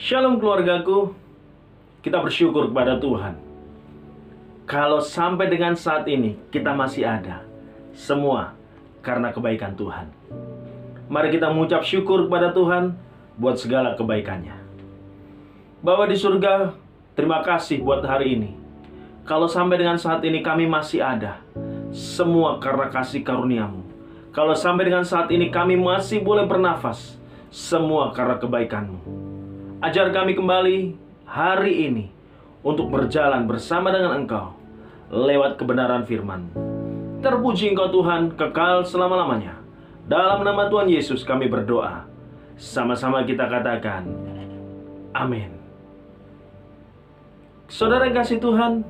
Shalom keluargaku, kita bersyukur kepada Tuhan. Kalau sampai dengan saat ini kita masih ada, semua karena kebaikan Tuhan. Mari kita mengucap syukur kepada Tuhan buat segala kebaikannya. Bapa di surga, terima kasih buat hari ini. Kalau sampai dengan saat ini kami masih ada, semua karena kasih karunia-Mu. Kalau sampai dengan saat ini kami masih boleh bernafas, semua karena kebaikan-Mu. Ajar kami kembali hari ini untuk berjalan bersama dengan Engkau lewat kebenaran firman-Mu. Terpuji Engkau Tuhan, kekal selama-lamanya. Dalam nama Tuhan Yesus kami berdoa. Sama-sama kita katakan, amin. Saudara yang kasih Tuhan,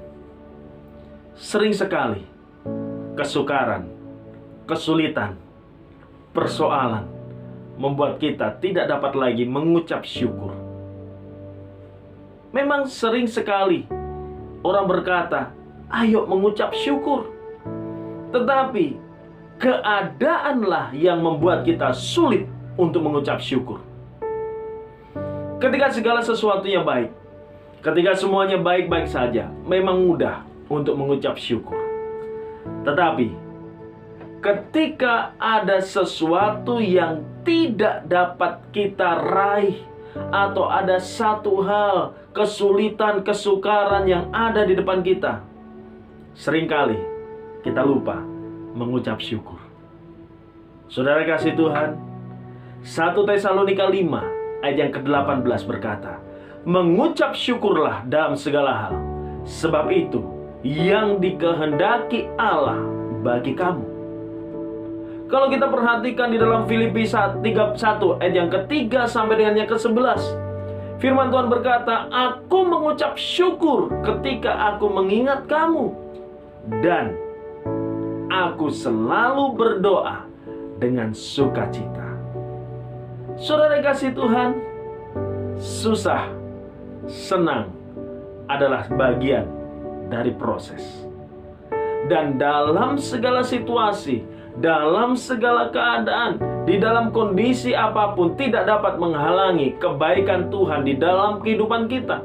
sering sekali kesukaran, kesulitan, persoalan membuat kita tidak dapat lagi mengucap syukur. Memang sering sekali orang berkata, ayo mengucap syukur. Tetapi keadaanlah yang membuat kita sulit untuk mengucap syukur. Ketika segala sesuatunya baik, ketika semuanya baik-baik saja, memang mudah untuk mengucap syukur. Tetapi ketika ada sesuatu yang tidak dapat kita raih, atau ada satu hal, kesulitan, kesukaran yang ada di depan kita, seringkali kita lupa mengucap syukur. Saudara kasih Tuhan, 1 Tesalonika 5 ayat yang ke-18 berkata, mengucap syukurlah dalam segala hal, sebab itu yang dikehendaki Allah bagi kamu. Kalau kita perhatikan di dalam Filipi 31 ayat yang ke-3 sampai dengan yang ke-11, firman Tuhan berkata, aku mengucap syukur ketika aku mengingat kamu, dan aku selalu berdoa dengan sukacita. Saudara kasih Tuhan, susah, senang adalah bagian dari proses. Dan dalam segala situasi, dalam segala keadaan, di dalam kondisi apapun, tidak dapat menghalangi kebaikan Tuhan di dalam kehidupan kita.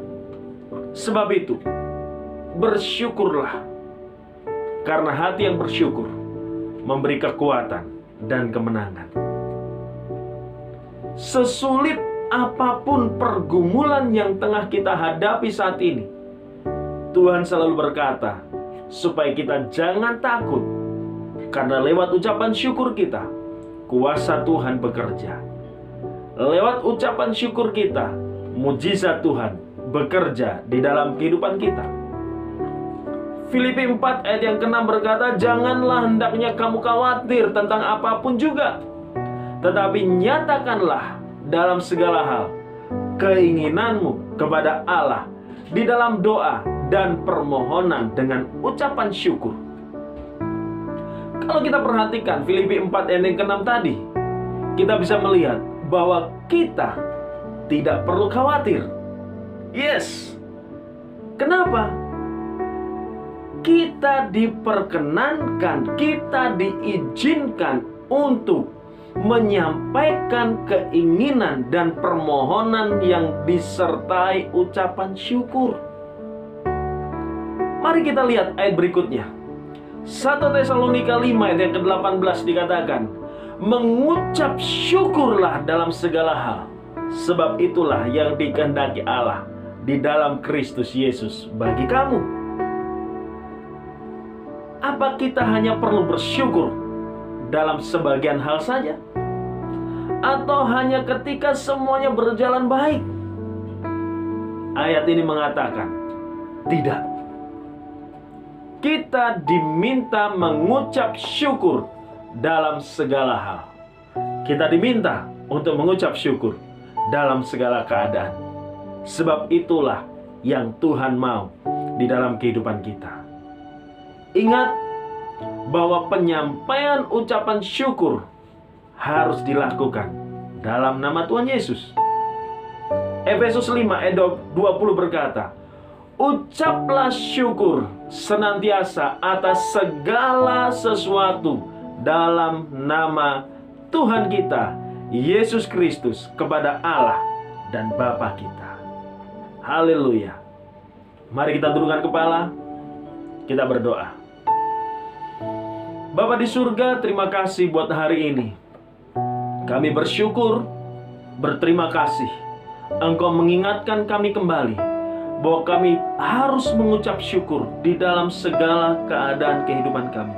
Sebab itu, bersyukurlah. Karena hati yang bersyukur memberi kekuatan dan kemenangan. Sesulit apapun pergumulan yang tengah kita hadapi saat ini, Tuhan selalu berkata, supaya kita jangan takut. Karena lewat ucapan syukur kita, kuasa Tuhan bekerja. Lewat ucapan syukur kita, mujizat Tuhan bekerja di dalam kehidupan kita. Filipi 4 ayat yang ke-6 berkata, janganlah hendaknya kamu khawatir tentang apapun juga, tetapi nyatakanlah dalam segala hal keinginanmu kepada Allah di dalam doa dan permohonan dengan ucapan syukur. Kalau kita perhatikan Filipi 4 ayat yang ke-6 tadi, kita bisa melihat bahwa kita tidak perlu khawatir. Yes. Kenapa? Kita diperkenankan, kita diizinkan untuk menyampaikan keinginan dan permohonan yang disertai ucapan syukur. Mari kita lihat ayat berikutnya. 1 Tesalonika 5 ayat yang ke-18 dikatakan, mengucap syukurlah dalam segala hal, sebab itulah yang dikehendaki Allah di dalam Kristus Yesus bagi kamu. Apa kita hanya perlu bersyukur dalam sebagian hal saja? Atau hanya ketika semuanya berjalan baik? Ayat ini mengatakan, tidak. Kita diminta mengucap syukur dalam segala hal. Kita diminta untuk mengucap syukur dalam segala keadaan. Sebab itulah yang Tuhan mau di dalam kehidupan kita. Ingat bahwa penyampaian ucapan syukur harus dilakukan dalam nama Tuhan Yesus. Efesus 5 ayat 20 berkata, ucaplah syukur senantiasa atas segala sesuatu dalam nama Tuhan kita Yesus Kristus kepada Allah dan Bapa kita. Haleluya. Mari kita tundukkan kepala, kita berdoa. Bapa di surga, terima kasih buat hari ini. Kami bersyukur, berterima kasih. Engkau mengingatkan kami kembali bahwa kami harus mengucap syukur di dalam segala keadaan kehidupan kami.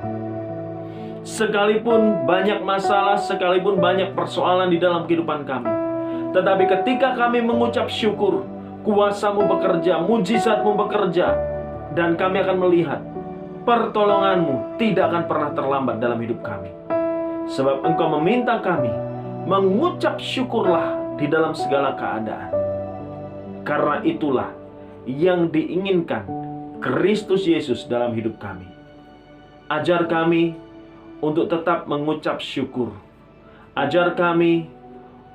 Sekalipun banyak masalah, sekalipun banyak persoalan di dalam kehidupan kami, tetapi ketika kami mengucap syukur, kuasa-Mu bekerja, mujizat-Mu bekerja, dan kami akan melihat pertolongan-Mu tidak akan pernah terlambat dalam hidup kami. Sebab Engkau meminta kami mengucap syukurlah di dalam segala keadaan. Karena itulah yang diinginkan Kristus Yesus dalam hidup kami. Ajar kami untuk tetap mengucap syukur. Ajar kami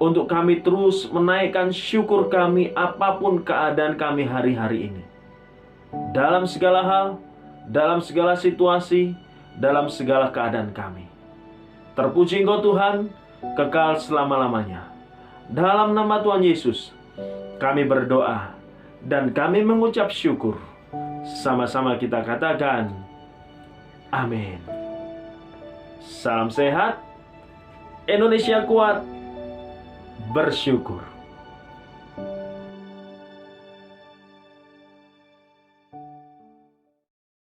untuk kami terus menaikkan syukur kami apapun keadaan kami hari-hari ini. Dalam segala hal, dalam segala situasi, dalam segala keadaan kami. Terpuji Engkau Tuhan, kekal selama-lamanya. Dalam nama Tuhan Yesus, kami berdoa dan kami mengucap syukur. Sama-sama kita katakan, amin. Salam sehat, Indonesia kuat, bersyukur.